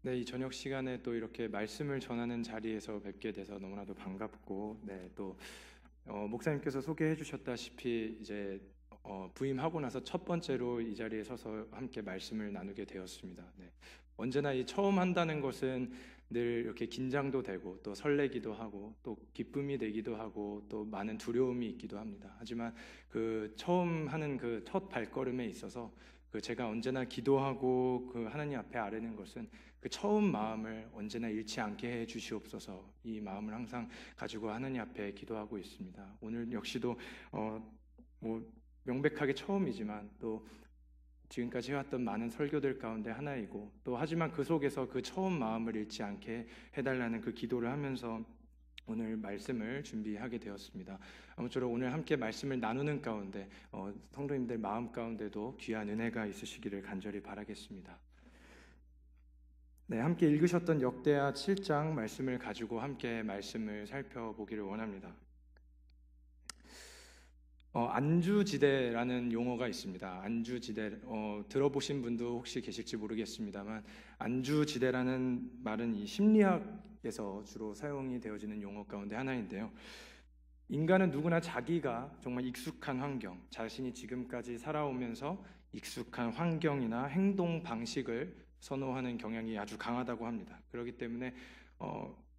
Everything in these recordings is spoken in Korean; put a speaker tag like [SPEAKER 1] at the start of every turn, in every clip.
[SPEAKER 1] 네, 이 저녁 시간에 또 이렇게 말씀을 전하는 자리에서 뵙게 돼서 너무나도 반갑고, 또 목사님께서 소개해 주셨다시피 이제 부임하고 나서 첫 번째로 이 자리에 서서 함께 말씀을 나누게 되었습니다. 언제나 이 처음 한다는 것은 늘 이렇게 긴장도 되고 또 설레기도 하고 또 기쁨이 되기도 하고 또 많은 두려움이 있기도 합니다. 하지만 그 처음 하는 그 첫 발걸음에 있어서 제가 언제나 기도하고 하나님 앞에 아뢰는 것은 그 처음 마음을 언제나 잃지 않게 해 주시옵소서. 이 마음을 항상 가지고 하나님 앞에 기도하고 있습니다. 오늘 역시도 뭐 명백하게 처음이지만 또 지금까지 해왔던 많은 설교들 가운데 하나이고 또 하지만 그 속에서 그 처음 마음을 잃지 않게 해달라는 그 기도를 하면서 오늘 말씀을 준비하게 되었습니다. 아무쪼록 오늘 함께 말씀을 나누는 가운데 성도님들 마음 가운데도 귀한 은혜가 있으시기를 간절히 바라겠습니다. 함께 읽으셨던 역대하 7장 말씀을 가지고 함께 말씀을 살펴보기를 원합니다. 안주지대라는 용어가 있습니다. 안주지대 들어보신 분도 혹시 계실지 모르겠습니다만 안주지대라는 말은 이 심리학에서 주로 사용이 되어지는 용어 가운데 하나인데요. 인간은 누구나 자기가 정말 익숙한 환경, 자신이 지금까지 살아오면서 익숙한 환경이나 행동 방식을 선호하는 경향이 아주 강하다고 합니다. 그렇기 때문에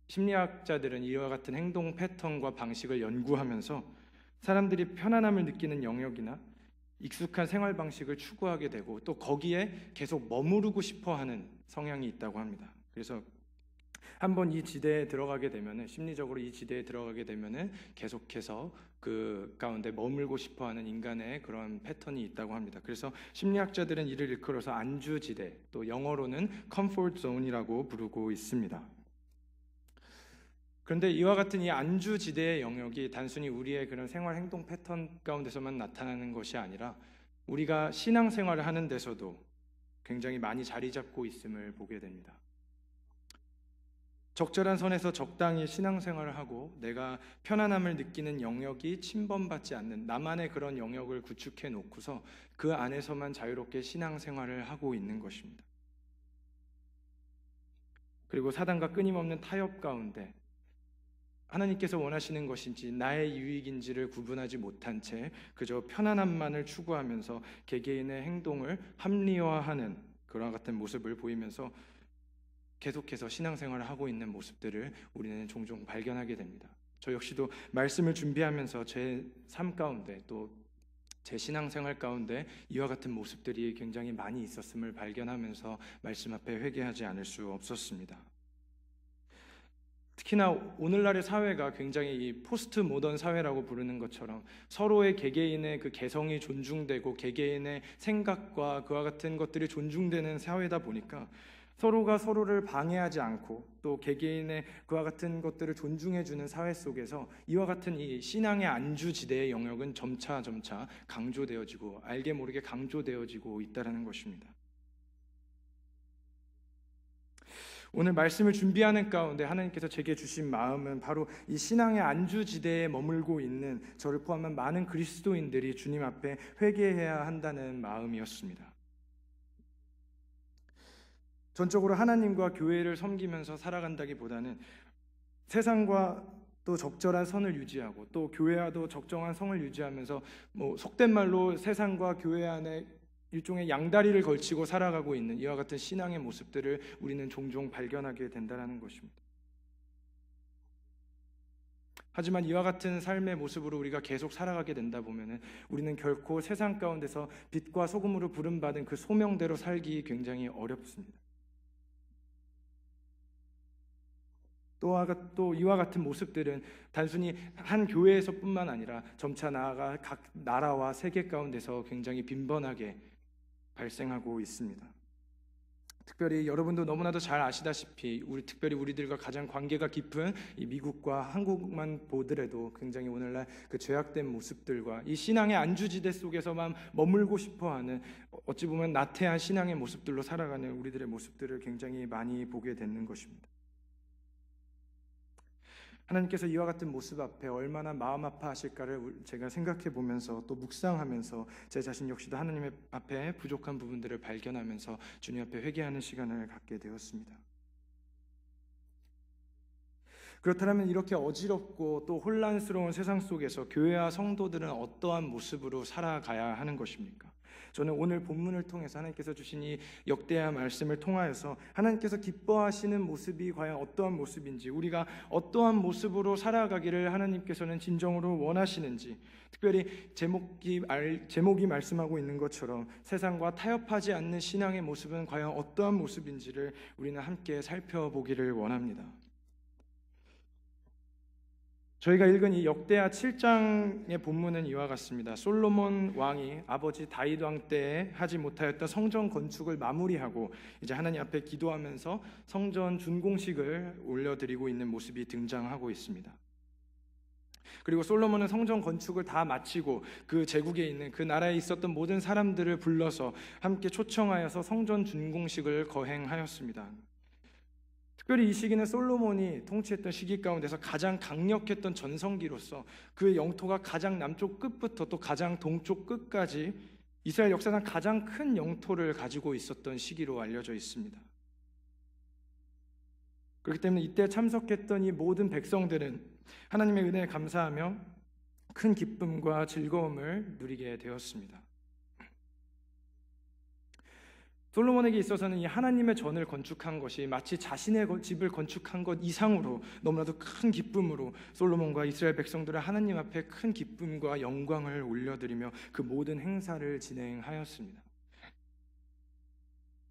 [SPEAKER 1] 심리학자들은 이와 같은 행동 패턴과 방식을 연구하면서 사람들이 편안함을 느끼는 영역이나 익숙한 생활 방식을 추구하게 되고 또 거기에 계속 머무르고 싶어하는 성향이 있다고 합니다. 그래서 한번 이 지대에 들어가게 되면은 심리적으로 이 지대에 들어가게 되면은 계속해서 그 가운데 머물고 싶어하는 인간의 그런 패턴이 있다고 합니다. 그래서 심리학자들은 이를 일컬어서 안주지대, 또 영어로는 comfort zone이라고 부르고 있습니다. 그런데 이와 같은 이 안주지대의 영역이 단순히 우리의 그런 생활 행동 패턴 가운데서만 나타나는 것이 아니라 우리가 신앙생활을 하는 데서도 굉장히 많이 자리 잡고 있음을 보게 됩니다. 적절한 선에서 적당히 신앙생활을 하고 내가 편안함을 느끼는 영역이 침범받지 않는 나만의 그런 영역을 구축해 놓고서 그 안에서만 자유롭게 신앙생활을 하고 있는 것입니다. 그리고 사단과 끊임없는 타협 가운데 하나님께서 원하시는 것인지 나의 유익인지를 구분하지 못한 채 그저 편안함만을 추구하면서 개개인의 행동을 합리화하는 그와 같은 모습을 보이면서 계속해서 신앙생활을 하고 있는 모습들을 우리는 종종 발견하게 됩니다. 저 역시도 말씀을 준비하면서 제 삶 가운데 또 제 신앙생활 가운데 이와 같은 모습들이 굉장히 많이 있었음을 발견하면서 말씀 앞에 회개하지 않을 수 없었습니다. 특히나 오늘날의 사회가 굉장히 이 포스트 모던 사회라고 부르는 것처럼 서로의 개개인의 그 개성이 존중되고 개개인의 생각과 그와 같은 것들이 존중되는 사회다 보니까 서로가 서로를 방해하지 않고 또 개개인의 그와 같은 것들을 존중해주는 사회 속에서 이와 같은 이 신앙의 안주지대의 영역은 점차 강조되어지고 알게 모르게 강조되어지고 있다는 것입니다. 오늘 말씀을 준비하는 가운데 하나님께서 제게 주신 마음은 바로 이 신앙의 안주지대에 머물고 있는 저를 포함한 많은 그리스도인들이 주님 앞에 회개해야 한다는 마음이었습니다. 전적으로 하나님과 교회를 섬기면서 살아간다기보다는 세상과 또 적절한 선을 유지하고 또 교회와도 적정한 성을 유지하면서 속된 말로 세상과 교회 안에 일종의 양다리를 걸치고 살아가고 있는 이와 같은 신앙의 모습들을 우리는 종종 발견하게 된다는 것입니다. 하지만 이와 같은 삶의 모습으로 우리가 계속 살아가게 된다 보면은 우리는 결코 세상 가운데서 빛과 소금으로 부름받은 그 소명대로 살기 굉장히 어렵습니다. 또 이와 같은 모습들은 단순히 한 교회에서뿐만 아니라 점차 나아가 각 나라와 세계 가운데서 굉장히 빈번하게 발생하고 있습니다. 특별히 여러분도 너무나도 잘 아시다시피 특별히 우리들과 가장 관계가 깊은 이 미국과 한국만 보더라도 굉장히 오늘날 그 죄악된 모습들과 이 신앙의 안주지대 속에서만 머물고 싶어하는 어찌 보면 나태한 신앙의 모습들로 살아가는 우리들의 모습들을 굉장히 많이 보게 되는 것입니다. 하나님께서 이와 같은 모습 앞에 얼마나 마음 아파하실까를 제가 생각해 보면서 또 묵상하면서 제 자신 역시도 하나님 앞에 부족한 부분들을 발견하면서 주님 앞에 회개하는 시간을 갖게 되었습니다. 그렇다면 이렇게 어지럽고 또 혼란스러운 세상 속에서 교회와 성도들은 어떠한 모습으로 살아가야 하는 것입니까? 저는 오늘 본문을 통해서 하나님께서 주신 이 역대하 말씀을 통하여서 하나님께서 기뻐하시는 모습이 과연 어떠한 모습인지, 우리가 어떠한 모습으로 살아가기를 하나님께서는 진정으로 원하시는지, 특별히 제목이 말씀하고 있는 것처럼 세상과 타협하지 않는 신앙의 모습은 과연 어떠한 모습인지를 우리는 함께 살펴보기를 원합니다. 저희가 읽은 이 역대하 7장의 본문은 이와 같습니다. 솔로몬 왕이 아버지 다윗 왕 때에 하지 못하였던 성전 건축을 마무리하고 이제 하나님 앞에 기도하면서 성전 준공식을 올려드리고 있는 모습이 등장하고 있습니다. 그리고 솔로몬은 성전 건축을 다 마치고 그 제국에 있는 그 나라에 있었던 모든 사람들을 불러서 함께 초청하여서 성전 준공식을 거행하였습니다. 특별히 이 시기는 솔로몬이 통치했던 시기 가운데서 가장 강력했던 전성기로서 그 영토가 가장 남쪽 끝부터 또 가장 동쪽 끝까지 이스라엘 역사상 가장 큰 영토를 가지고 있었던 시기로 알려져 있습니다. 그렇기 때문에 이때 참석했던 이 모든 백성들은 하나님의 은혜에 감사하며 큰 기쁨과 즐거움을 누리게 되었습니다. 솔로몬에게 있어서는 이 하나님의 전을 건축한 것이 마치 자신의 집을 건축한 것 이상으로 너무나도 큰 기쁨으로 솔로몬과 이스라엘 백성들은 하나님 앞에 큰 기쁨과 영광을 올려드리며 그 모든 행사를 진행하였습니다.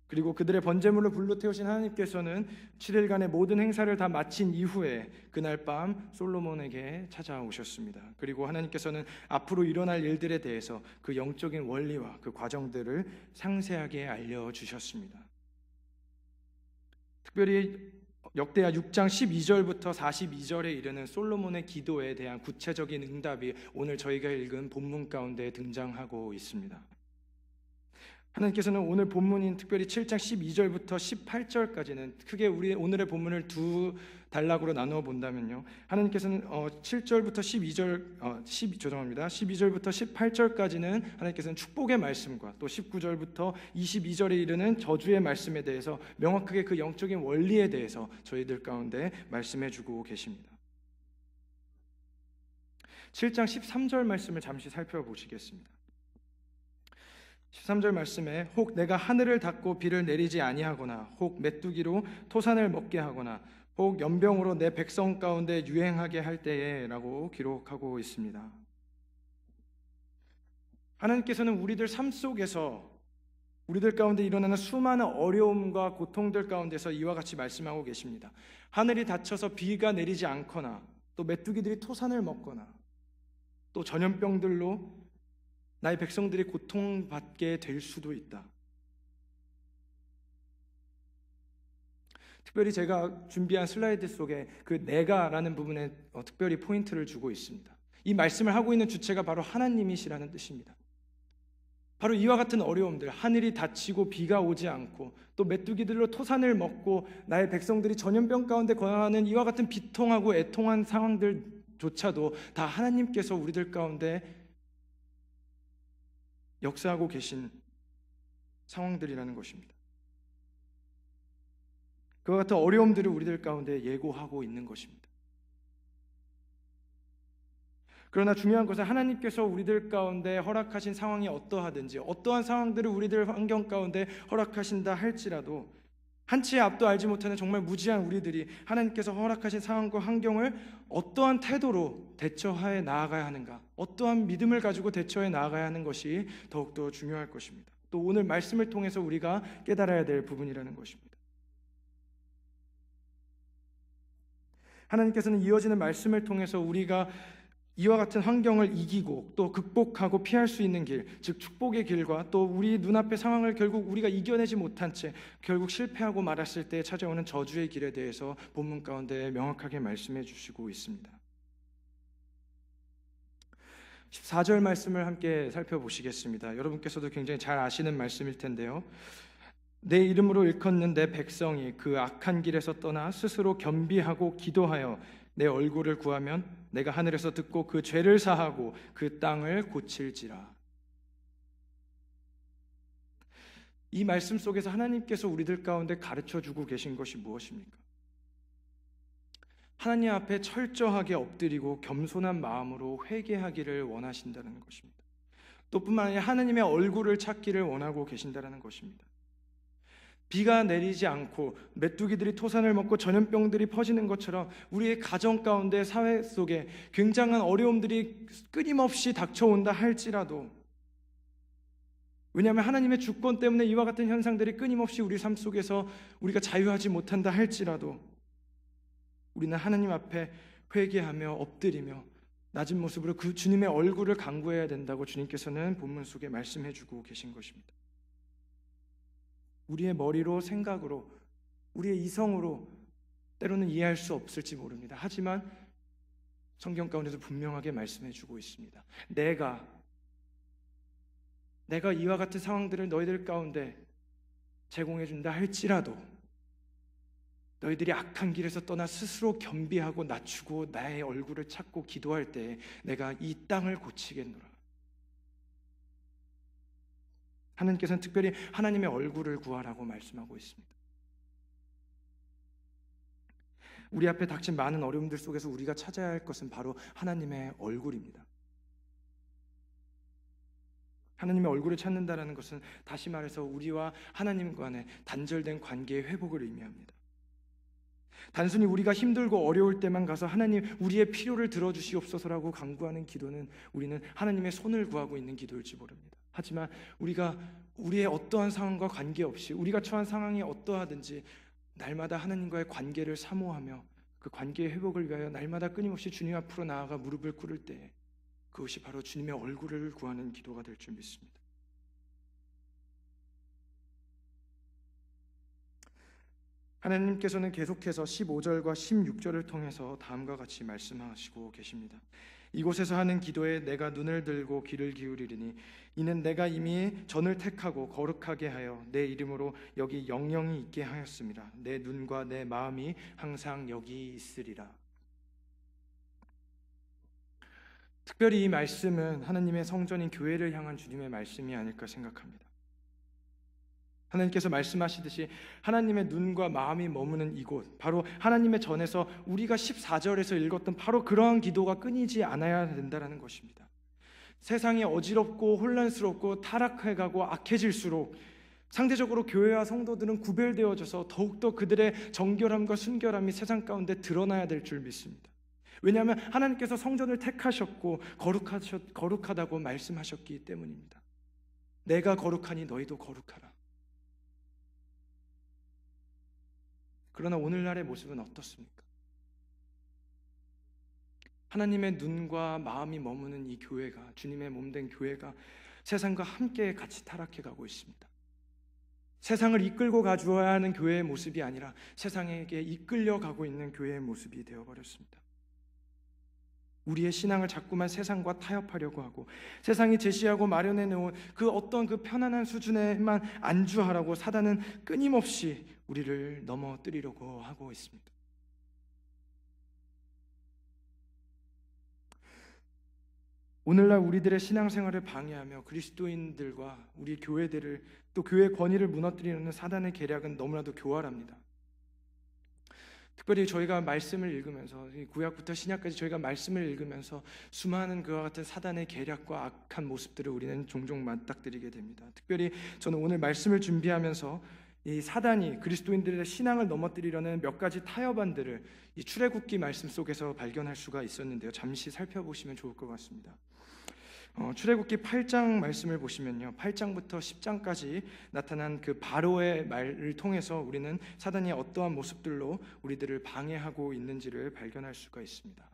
[SPEAKER 1] 그리고 그들의 번제물을 불로 태우신 하나님께서는 7일간의 모든 행사를 다 마친 이후에 그날 밤 솔로몬에게 찾아오셨습니다. 그리고 하나님께서는 앞으로 일어날 일들에 대해서 그 영적인 원리와 그 과정들을 상세하게 알려주셨습니다. 특별히 역대하 6장 12절부터 42절에 이르는 솔로몬의 기도에 대한 구체적인 응답이 오늘 저희가 읽은 본문 가운데 등장하고 있습니다. 하나님께서는 오늘 본문인 특별히 7장 12절부터 18절까지는 크게 우리 오늘의 본문을 두 단락으로 나누어 본다면요, 하나님께서는 7절부터 12절부터 18절까지는 하나님께서는 축복의 말씀과 또 19절부터 22절에 이르는 저주의 말씀에 대해서 명확하게 그 영적인 원리에 대해서 저희들 가운데 말씀해 주고 계십니다. 7장 13절 말씀을 잠시 살펴보시겠습니다. 13절 말씀에 혹 내가 하늘을 닫고 비를 내리지 아니하거나 혹 메뚜기로 토산을 먹게 하거나 혹 연병으로 내 백성 가운데 유행하게 할 때에 라고 기록하고 있습니다. 하나님께서는 우리들 삶 속에서 우리들 가운데 일어나는 수많은 어려움과 고통들 가운데서 이와 같이 말씀하고 계십니다. 하늘이 닫혀서 비가 내리지 않거나 또 메뚜기들이 토산을 먹거나 또 전염병들로 나의 백성들이 고통받게 될 수도 있다. 특별히 제가 준비한 슬라이드 속에 그 내가라는 부분에 특별히 포인트를 주고 있습니다. 이 말씀을 하고 있는 주체가 바로 하나님이시라는 뜻입니다. 바로 이와 같은 어려움들, 하늘이 닫히고 비가 오지 않고 또 메뚜기들로 토산을 먹고 나의 백성들이 전염병 가운데 거하는 이와 같은 비통하고 애통한 상황들조차도 다 하나님께서 우리들 가운데 역사하고 계신 상황들이라는 것입니다. 그와 같은 어려움들을 우리들 가운데 예고하고 있는 것입니다. 그러나 중요한 것은 하나님께서 우리들 가운데 허락하신 상황이 어떠하든지 어떠한 상황들을 우리들 환경 가운데 허락하신다 할지라도 한치의 앞도 알지 못하는 정말 무지한 우리들이 하나님께서 허락하신 상황과 환경을 어떠한 태도로 대처해 나아가야 하는가, 어떠한 믿음을 가지고 대처해 나아가야 하는 것이 더욱더 중요할 것입니다. 또 오늘 말씀을 통해서 우리가 깨달아야 될 부분이라는 것입니다. 하나님께서는 이어지는 말씀을 통해서 우리가 이와 같은 환경을 이기고 또 극복하고 피할 수 있는 길, 즉 축복의 길과 또 우리 눈앞의 상황을 결국 우리가 이겨내지 못한 채 결국 실패하고 말았을 때 찾아오는 저주의 길에 대해서 본문 가운데 명확하게 말씀해 주시고 있습니다. 14절 말씀을 함께 살펴보시겠습니다. 여러분께서도 굉장히 잘 아시는 말씀일 텐데요. 내 이름으로 일컫는 내 백성이 그 악한 길에서 떠나 스스로 겸비하고 기도하여 내 얼굴을 구하면 내가 하늘에서 듣고 그 죄를 사하고 그 땅을 고칠지라. 이 말씀 속에서 하나님께서 우리들 가운데 가르쳐주고 계신 것이 무엇입니까? 하나님 앞에 철저하게 엎드리고 겸손한 마음으로 회개하기를 원하신다는 것입니다. 또 뿐만 아니라 하나님의 얼굴을 찾기를 원하고 계신다는 것입니다. 비가 내리지 않고 메뚜기들이 토산을 먹고 전염병들이 퍼지는 것처럼 우리의 가정 가운데, 사회 속에 굉장한 어려움들이 끊임없이 닥쳐온다 할지라도, 왜냐하면 하나님의 주권 때문에 이와 같은 현상들이 끊임없이 우리 삶 속에서 우리가 자유하지 못한다 할지라도, 우리는 하나님 앞에 회개하며 엎드리며 낮은 모습으로 그 주님의 얼굴을 간구해야 된다고 주님께서는 본문 속에 말씀해 주고 계신 것입니다. 우리의 머리로, 생각으로, 우리의 이성으로 때로는 이해할 수 없을지 모릅니다. 하지만 성경 가운데서 분명하게 말씀해 주고 있습니다. 내가 이와 같은 상황들을 너희들 가운데 제공해 준다 할지라도 너희들이 악한 길에서 떠나 스스로 겸비하고 낮추고 나의 얼굴을 찾고 기도할 때에 내가 이 땅을 고치겠노라. 하나님께서는 특별히 하나님의 얼굴을 구하라고 말씀하고 있습니다. 우리 앞에 닥친 많은 어려움들 속에서 우리가 찾아야 할 것은 바로 하나님의 얼굴입니다. 하나님의 얼굴을 찾는다는 것은 다시 말해서 우리와 하나님 간의 단절된 관계의 회복을 의미합니다. 단순히 우리가 힘들고 어려울 때만 가서 하나님 우리의 필요를 들어주시옵소서라고 간구하는 기도는 우리는 하나님의 손을 구하고 있는 기도일지 모릅니다. 하지만 우리가 우리의 어떠한 상황과 관계없이 우리가 처한 상황이 어떠하든지 날마다 하나님과의 관계를 사모하며 그 관계의 회복을 위하여 날마다 끊임없이 주님 앞으로 나아가 무릎을 꿇을 때 그것이 바로 주님의 얼굴을 구하는 기도가 될 줄 믿습니다. 하나님께서는 계속해서 15절과 16절을 통해서 다음과 같이 말씀하시고 계십니다. 이곳에서 하는 기도에 내가 눈을 들고 귀를 기울이리니 이는 내가 이미 전을 택하고 거룩하게 하여 내 이름으로 여기 영영이 있게 하였습니다. 내 눈과 내 마음이 항상 여기 있으리라. 특별히 이 말씀은 하나님의 성전인 교회를 향한 주님의 말씀이 아닐까 생각합니다. 하나님께서 말씀하시듯이 하나님의 눈과 마음이 머무는 이곳, 바로 하나님의 전에서 우리가 14절에서 읽었던 바로 그러한 기도가 끊이지 않아야 된다는 것입니다. 세상이 어지럽고 혼란스럽고 타락해가고 악해질수록 상대적으로 교회와 성도들은 구별되어져서 더욱더 그들의 정결함과 순결함이 세상 가운데 드러나야 될 줄 믿습니다. 왜냐하면 하나님께서 성전을 택하셨고 거룩하다고 말씀하셨기 때문입니다. 내가 거룩하니 너희도 거룩하라. 그러나 오늘날의 모습은 어떻습니까? 하나님의 눈과 마음이 머무는 이 교회가, 주님의 몸된 교회가 세상과 함께 같이 타락해 가고 있습니다. 세상을 이끌고 가주어야 하는 교회의 모습이 아니라 세상에게 이끌려 가고 있는 교회의 모습이 되어버렸습니다. 우리의 신앙을 자꾸만 세상과 타협하려고 하고 세상이 제시하고 마련해 놓은 그 어떤 그 편안한 수준에만 안주하라고 사단은 끊임없이 우리를 넘어뜨리려고 하고 있습니다. 오늘날 우리들의 신앙생활을 방해하며 그리스도인들과 우리 교회들을 또 교회 권위를 무너뜨리는 사단의 계략은 너무나도 교활합니다. 특별히 저희가 말씀을 읽으면서 구약부터 신약까지 저희가 말씀을 읽으면서 수많은 그와 같은 사단의 계략과 악한 모습들을 우리는 종종 맞닥뜨리게 됩니다. 특별히 저는 오늘 말씀을 준비하면서 이 사단이 그리스도인들의 신앙을 넘어뜨리려는 몇 가지 타협안들을 이 출애굽기 말씀 속에서 발견할 수가 있었는데요. 잠시 살펴보시면 좋을 것 같습니다. 출애굽기 8장 말씀을 보시면요, 8장부터 10장까지 나타난 그 바로의 말을 통해서 우리는 사단이 어떠한 모습들로 우리들을 방해하고 있는지를 발견할 수가 있습니다.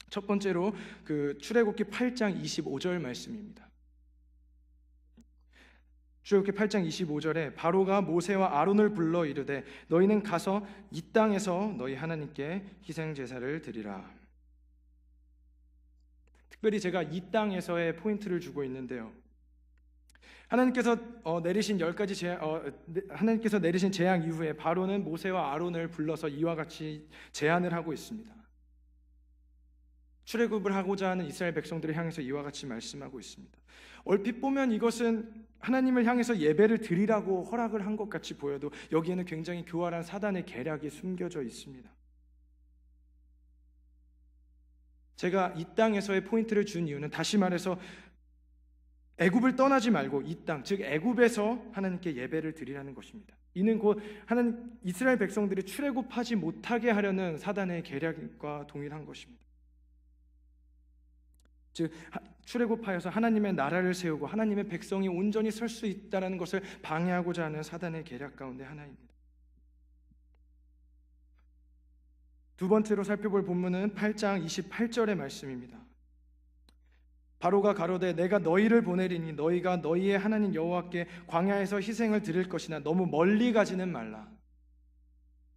[SPEAKER 1] 첫 번째로 그 출애굽기 8장 25절 말씀입니다. 출애굽기 8장 25절에 바로가 모세와 아론을 불러 이르되 너희는 가서 이 땅에서 너희 하나님께 희생 제사를 드리라. 특별히 제가 이 땅에서의 포인트를 주고 있는데요. 하나님께서 내리신 10가지 하나님께서 내리신 재앙 이후에 바로는 모세와 아론을 불러서 이와 같이 제안을 하고 있습니다. 출애굽을 하고자 하는 이스라엘 백성들을 향해서 이와 같이 말씀하고 있습니다. 얼핏 보면 이것은 하나님을 향해서 예배를 드리라고 허락을 한 것 같이 보여도 여기에는 굉장히 교활한 사단의 계략이 숨겨져 있습니다. 제가 이 땅에서의 포인트를 준 이유는 다시 말해서 애굽을 떠나지 말고 이 땅, 즉 애굽에서 하나님께 예배를 드리라는 것입니다. 이는 곧 하나님 이스라엘 백성들이 출애굽하지 못하게 하려는 사단의 계략과 동일한 것입니다. 즉 출애굽하여서 하나님의 나라를 세우고 하나님의 백성이 온전히 설 수 있다는 것을 방해하고자 하는 사단의 계략 가운데 하나입니다. 두 번째로 살펴볼 본문은 8장 28절의 말씀입니다. 바로가 가로되 내가 너희를 보내리니 너희가 너희의 하나님 여호와께 광야에서 희생을 드릴 것이나 너무 멀리 가지는 말라.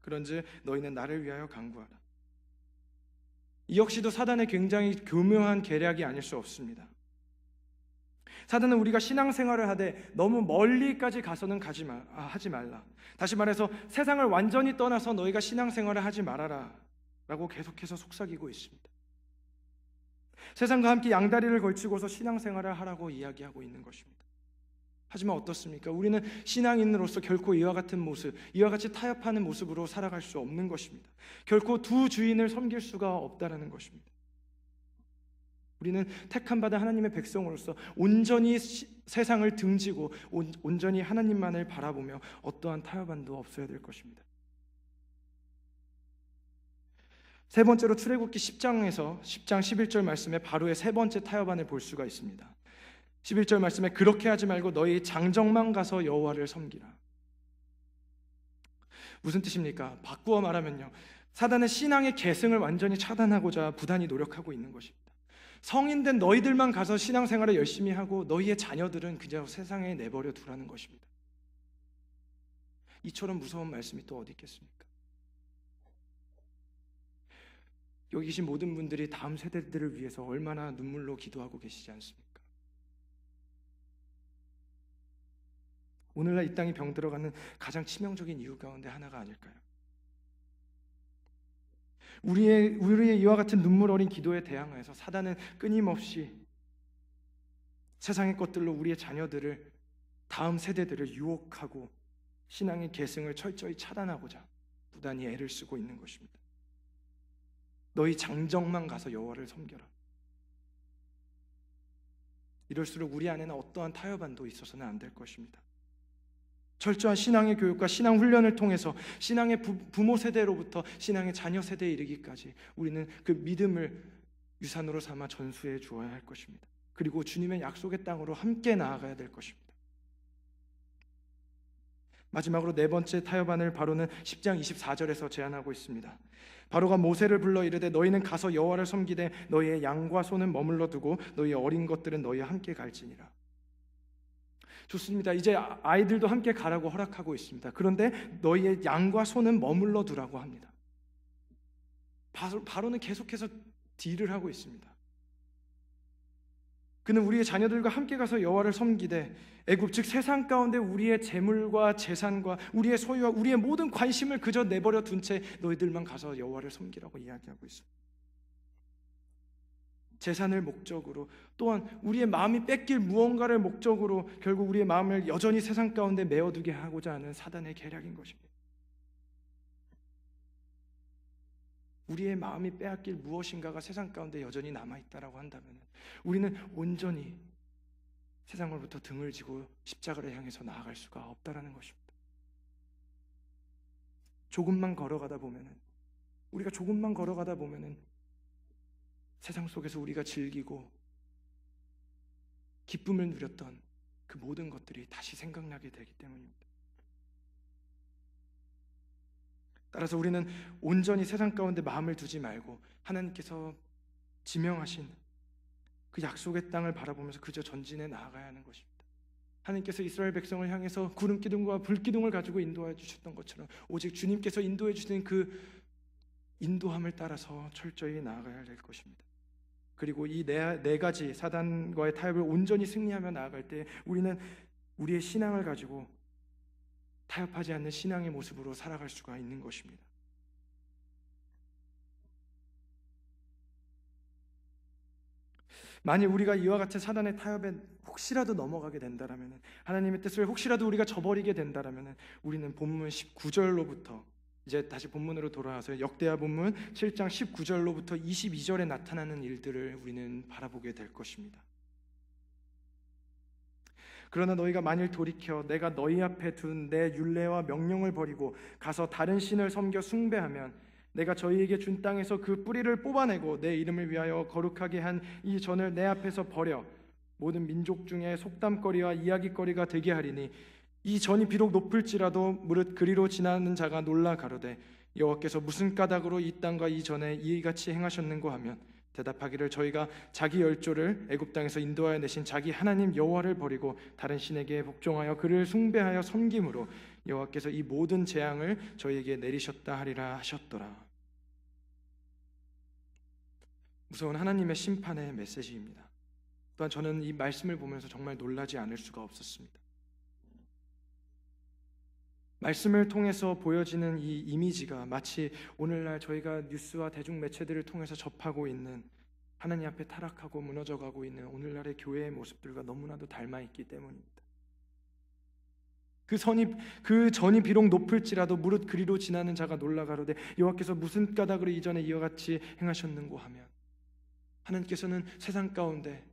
[SPEAKER 1] 그런즉 너희는 나를 위하여 간구하라. 이 역시도 사단의 굉장히 교묘한 계략이 아닐 수 없습니다. 사단은 우리가 신앙생활을 하되 너무 멀리까지 가서는 하지 말라. 다시 말해서 세상을 완전히 떠나서 너희가 신앙생활을 하지 말아라 라고 계속해서 속삭이고 있습니다. 세상과 함께 양다리를 걸치고서 신앙생활을 하라고 이야기하고 있는 것입니다. 하지만 어떻습니까? 우리는 신앙인으로서 결코 이와 같은 모습, 이와 같이 타협하는 모습으로 살아갈 수 없는 것입니다. 결코 두 주인을 섬길 수가 없다는 것입니다. 우리는 택함 받은 하나님의 백성으로서 온전히 세상을 등지고 온전히 하나님만을 바라보며 어떠한 타협안도 없어야 될 것입니다. 세 번째로 출애굽기 10장에서 10장 11절 말씀에 바로의 세 번째 타협안을 볼 수가 있습니다. 11절 말씀에 그렇게 하지 말고 너희 장정만 가서 여호와를 섬기라. 무슨 뜻입니까? 바꾸어 말하면요, 사단은 신앙의 계승을 완전히 차단하고자 부단히 노력하고 있는 것입니다. 성인된 너희들만 가서 신앙생활을 열심히 하고 너희의 자녀들은 그냥 세상에 내버려 두라는 것입니다. 이처럼 무서운 말씀이 또 어디 있겠습니까? 여기 계신 모든 분들이 다음 세대들을 위해서 얼마나 눈물로 기도하고 계시지 않습니까? 오늘날 이 땅이 병들어가는 가장 치명적인 이유 가운데 하나가 아닐까요? 우리의 이와 같은 눈물 어린 기도에 대항하여서 사단은 끊임없이 세상의 것들로 우리의 자녀들을, 다음 세대들을 유혹하고 신앙의 계승을 철저히 차단하고자 부단히 애를 쓰고 있는 것입니다. 너희 장정만 가서 여호와를 섬겨라. 이럴수록 우리 안에는 어떠한 타협안도 있어서는 안 될 것입니다. 철저한 신앙의 교육과 신앙 훈련을 통해서 신앙의 부모 세대로부터 신앙의 자녀 세대에 이르기까지 우리는 그 믿음을 유산으로 삼아 전수해 주어야 할 것입니다. 그리고 주님의 약속의 땅으로 함께 나아가야 될 것입니다. 마지막으로 네 번째 타협안을 바로는 10장 24절에서 제안하고 있습니다. 바로가 모세를 불러 이르되 너희는 가서 여호와를 섬기되 너희의 양과 소는 머물러 두고 너희의 어린 것들은 너희와 함께 갈지니라. 좋습니다. 이제 아이들도 함께 가라고 허락하고 있습니다. 그런데 너희의 양과 소는 머물러 두라고 합니다. 바로는 계속해서 딜을 하고 있습니다. 그는 우리의 자녀들과 함께 가서 여호와를 섬기되 애굽 즉 세상 가운데 우리의 재물과 재산과 우리의 소유와 우리의 모든 관심을 그저 내버려 둔 채 너희들만 가서 여호와를 섬기라고 이야기하고 있습니다. 재산을 목적으로, 또한 우리의 마음이 뺏길 무언가를 목적으로 결국 우리의 마음을 여전히 세상 가운데 메어두게 하고자 하는 사단의 계략인 것입니다. 우리의 마음이 빼앗길 무엇인가가 세상 가운데 여전히 남아있다라고 한다면 우리는 온전히 세상으로부터 등을 지고 십자가를 향해서 나아갈 수가 없다라는 것입니다. 조금만 걸어가다 보면은, 우리가 조금만 걸어가다 보면은 세상 속에서 우리가 즐기고 기쁨을 누렸던 그 모든 것들이 다시 생각나게 되기 때문입니다. 따라서 우리는 온전히 세상 가운데 마음을 두지 말고 하나님께서 지명하신 그 약속의 땅을 바라보면서 그저 전진해 나아가야 하는 것입니다. 하나님께서 이스라엘 백성을 향해서 구름기둥과 불기둥을 가지고 인도해 주셨던 것처럼 오직 주님께서 인도해 주시는 그 인도함을 따라서 철저히 나아가야 될 것입니다. 그리고 이 네 가지 사단과의 타협을 온전히 승리하며 나아갈 때 우리는 우리의 신앙을 가지고 타협하지 않는 신앙의 모습으로 살아갈 수가 있는 것입니다. 만일 우리가 이와 같은 사단의 타협에 혹시라도 넘어가게 된다라면, 하나님의 뜻을 혹시라도 우리가 저버리게 된다라면 우리는 본문 19절로부터 이제 다시 본문으로 돌아와서 역대하 본문 7장 19절로부터 22절에 나타나는 일들을 우리는 바라보게 될 것입니다. 그러나 너희가 만일 돌이켜 내가 너희 앞에 둔 내 율례와 명령을 버리고 가서 다른 신을 섬겨 숭배하면 내가 저희에게 준 땅에서 그 뿌리를 뽑아내고 내 이름을 위하여 거룩하게 한 이 전을 내 앞에서 버려 모든 민족 중에 속담거리와 이야기거리가 되게 하리니 이 전이 비록 높을지라도 무릇 그리로 지나는 자가 놀라 가로되 여호와께서 무슨 까닭으로 이 땅과 이 전에 이같이 행하셨는고 하면 대답하기를 저희가 자기 열조를 애굽 땅에서 인도하여 내신 자기 하나님 여호와를 버리고 다른 신에게 복종하여 그를 숭배하여 섬김으로 여호와께서 이 모든 재앙을 저희에게 내리셨다 하리라 하셨더라. 무서운 하나님의 심판의 메시지입니다. 또한 저는 이 말씀을 보면서 정말 놀라지 않을 수가 없었습니다. 말씀을 통해서 보여지는 이 이미지가 마치 오늘날 저희가 뉴스와 대중매체들을 통해서 접하고 있는 하나님 앞에 타락하고 무너져가고 있는 오늘날의 교회의 모습들과 너무나도 닮아있기 때문입니다. 그 전이 비록 높을지라도 무릇 그리로 지나는 자가 놀라 가로되 여호와께서 무슨 까닭으로 이전에 이와 같이 행하셨는고 하면 하나님께서는 세상 가운데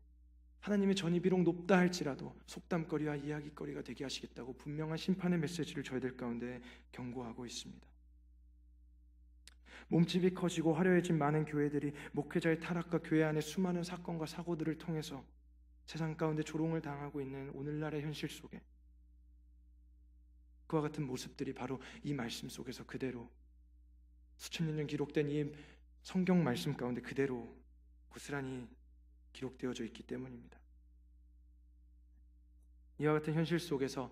[SPEAKER 1] 하나님의 전이 비록 높다 할지라도 속담거리와 이야기거리가 되게 하시겠다고 분명한 심판의 메시지를 저희들 가운데 경고하고 있습니다. 몸집이 커지고 화려해진 많은 교회들이 목회자의 타락과 교회 안의 수많은 사건과 사고들을 통해서 세상 가운데 조롱을 당하고 있는 오늘날의 현실 속에 그와 같은 모습들이 바로 이 말씀 속에서 그대로 수천 년 기록된 이 성경 말씀 가운데 그대로 고스란히 기록되어져 있기 때문입니다. 이와 같은 현실 속에서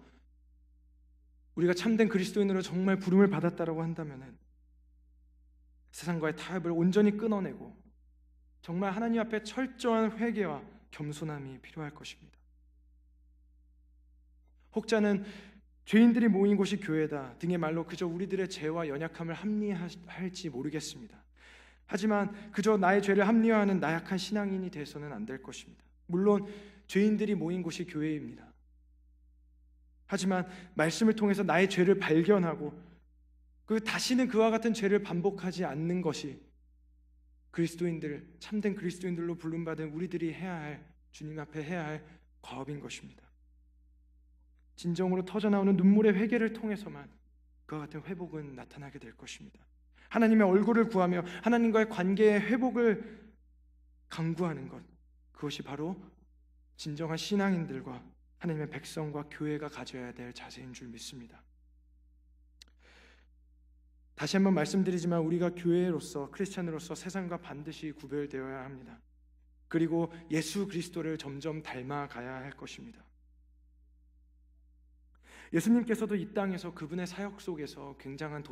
[SPEAKER 1] 우리가 참된 그리스도인으로 정말 부름을 받았다라고 한다면 세상과의 타협을 온전히 끊어내고 정말 하나님 앞에 철저한 회개와 겸손함이 필요할 것입니다. 혹자는 죄인들이 모인 곳이 교회다 등의 말로 그저 우리들의 죄와 연약함을 합리화할지 모르겠습니다. 하지만 그저 나의 죄를 합리화하는 나약한 신앙인이 돼서는 안 될 것입니다. 물론 죄인들이 모인 곳이 교회입니다. 하지만 말씀을 통해서 나의 죄를 발견하고 다시는 그와 같은 죄를 반복하지 않는 것이 그리스도인들, 참된 그리스도인들로 부름받은 우리들이 해야 할, 주님 앞에 해야 할 과업인 것입니다. 진정으로 터져나오는 눈물의 회개를 통해서만 그와 같은 회복은 나타나게 될 것입니다. 하나님의 얼굴을 구하며 하나님과의 관계의 회복을 강구하는 것, 그것이 바로 진정한 신앙인들과 하나님의 백성과 교회가 가져야 될 자세인 줄 믿습니다. 다시 한번 말씀드리지만 우리가 교회로서, 크리스찬으로서 세상과 반드시 구별되어야 합니다. 그리고 예수 그리스도를 점점 닮아가야 할 것입니다. 예수님께서도 이 땅에서 그분의 사역 속에서 굉장한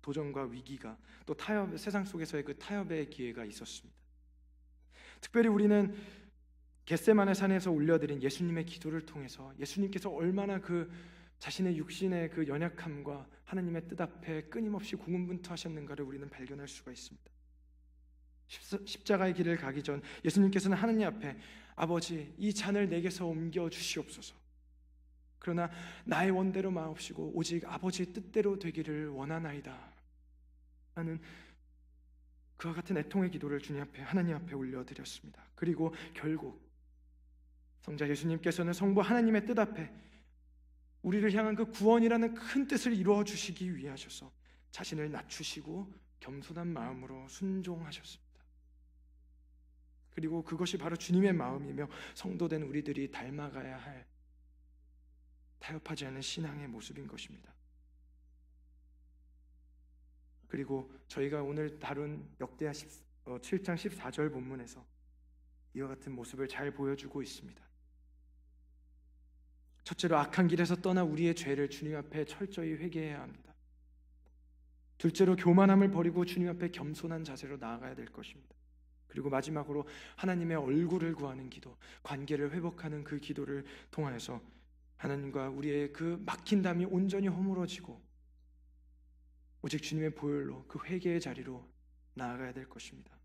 [SPEAKER 1] 도전과 위기가 또 세상 속에서의 그 타협의 기회가 있었습니다. 특별히 우리는 겟세마네 산에서 올려드린 예수님의 기도를 통해서 예수님께서 얼마나 그 자신의 육신의 그 연약함과 하나님의 뜻 앞에 끊임없이 고군분투하셨는가를 우리는 발견할 수가 있습니다. 십자가의 길을 가기 전 예수님께서는 하나님 앞에 아버지, 이 잔을 내게서 옮겨 주시옵소서. 그러나 나의 원대로 마옵시고 오직 아버지의 뜻대로 되기를 원하나이다 하는 그와 같은 애통의 기도를 주님 앞에, 하나님 앞에 올려드렸습니다. 그리고 결국 성자 예수님께서는 성부 하나님의 뜻 앞에 우리를 향한 그 구원이라는 큰 뜻을 이루어 주시기 위하셔서 자신을 낮추시고 겸손한 마음으로 순종하셨습니다. 그리고 그것이 바로 주님의 마음이며 성도된 우리들이 닮아가야 할 타협하지 않은 신앙의 모습인 것입니다. 그리고 저희가 오늘 다룬 역대하 7장 14절 본문에서 이와 같은 모습을 잘 보여주고 있습니다. 첫째로 악한 길에서 떠나 우리의 죄를 주님 앞에 철저히 회개해야 합니다. 둘째로 교만함을 버리고 주님 앞에 겸손한 자세로 나아가야 될 것입니다. 그리고 마지막으로 하나님의 얼굴을 구하는 기도, 관계를 회복하는 그 기도를 통하여서 하나님과 우리의 그 막힌 담이 온전히 허물어지고 오직 주님의 보혈로 그 회개의 자리로 나아가야 될 것입니다.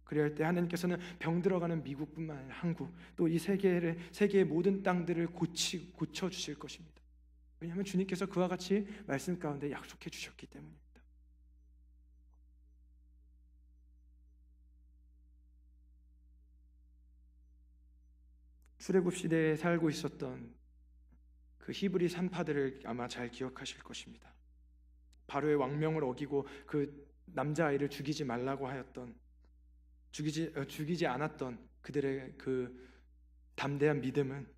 [SPEAKER 1] 그래야 할 때 하나님께서는 병들어가는 미국뿐만 아니라 한국 또 이 세계의 모든 땅들을 고쳐주실 것입니다. 왜냐하면 주님께서 그와 같이 말씀 가운데 약속해 주셨기 때문입니다. 출애굽 시대에 살고 있었던 그 히브리 산파들을 아마 잘 기억하실 것입니다. 바로의 왕명을 어기고 그 남자아이를 죽이지 말라고 하였던, 죽이지 않았던 그들의 그 담대한 믿음은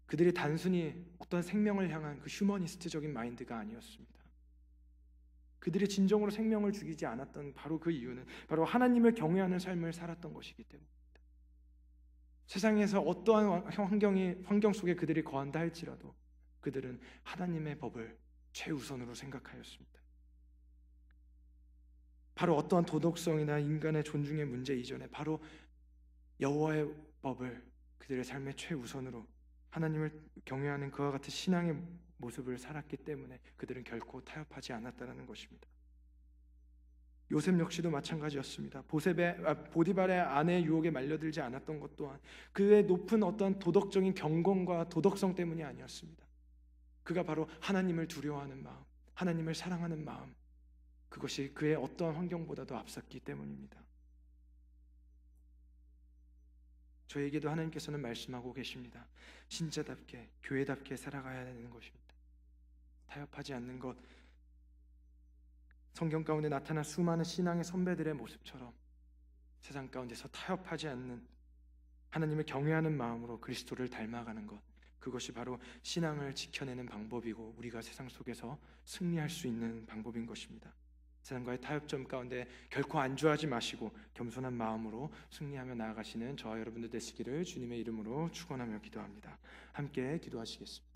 [SPEAKER 1] 그들이 단순히 어떤 생명을 향한 그 휴머니스트적인 마인드가 아니었습니다. 그들이 진정으로 생명을 죽이지 않았던 바로 그 이유는 바로 하나님을 경외하는 삶을 살았던 것이기 때문입니다. 세상에서 어떠한 환경 속에 그들이 거한다 할지라도 그들은 하나님의 법을 최우선으로 생각하였습니다. 바로 어떠한 도덕성이나 인간의 존중의 문제 이전에 바로 여호와의 법을 그들의 삶의 최우선으로 하나님을 경외하는 그와 같은 신앙의 모습을 살았기 때문에 그들은 결코 타협하지 않았다는 것입니다. 요셉 역시도 마찬가지였습니다. 보디발의 아내의 유혹에 말려들지 않았던 것 또한 그의 높은 어떤 도덕적인 경건과 도덕성 때문이 아니었습니다. 그가 바로 하나님을 두려워하는 마음, 하나님을 사랑하는 마음, 그것이 그의 어떠한 환경보다도 앞섰기 때문입니다. 저에게도 하나님께서는 말씀하고 계십니다. 신자답게, 교회답게 살아가야 되는 것입니다. 타협하지 않는 것, 성경 가운데 나타난 수많은 신앙의 선배들의 모습처럼 세상 가운데서 타협하지 않는 하나님을 경외하는 마음으로 그리스도를 닮아가는 것, 그것이 바로 신앙을 지켜내는 방법이고 우리가 세상 속에서 승리할 수 있는 방법인 것입니다. 세상과의 타협점 가운데 결코 안주하지 마시고 겸손한 마음으로 승리하며 나아가시는 저와 여러분들 되시기를 주님의 이름으로 축원하며 기도합니다. 함께 기도하시겠습니다.